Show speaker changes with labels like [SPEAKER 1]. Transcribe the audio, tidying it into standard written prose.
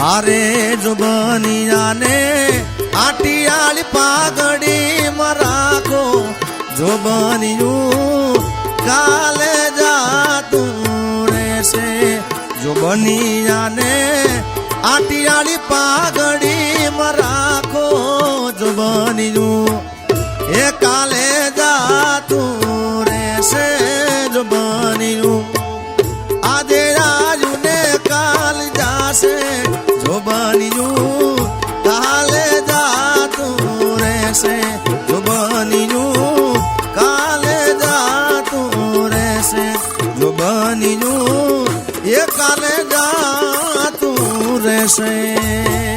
[SPEAKER 1] आरे जो बनिया ने आटियाली पागड़ी मराको जो बनियू काले जा तू रे से जो बनिया ने आटियाली पागड़ी मराको जो बनियू ए काले जा तू रे से जो बनियू आधे राजू ने काल जासे जो बनियू काले जा तू रे से जो बनियू काले जा तू रे से जो बनियू ये काले जा तू रे से।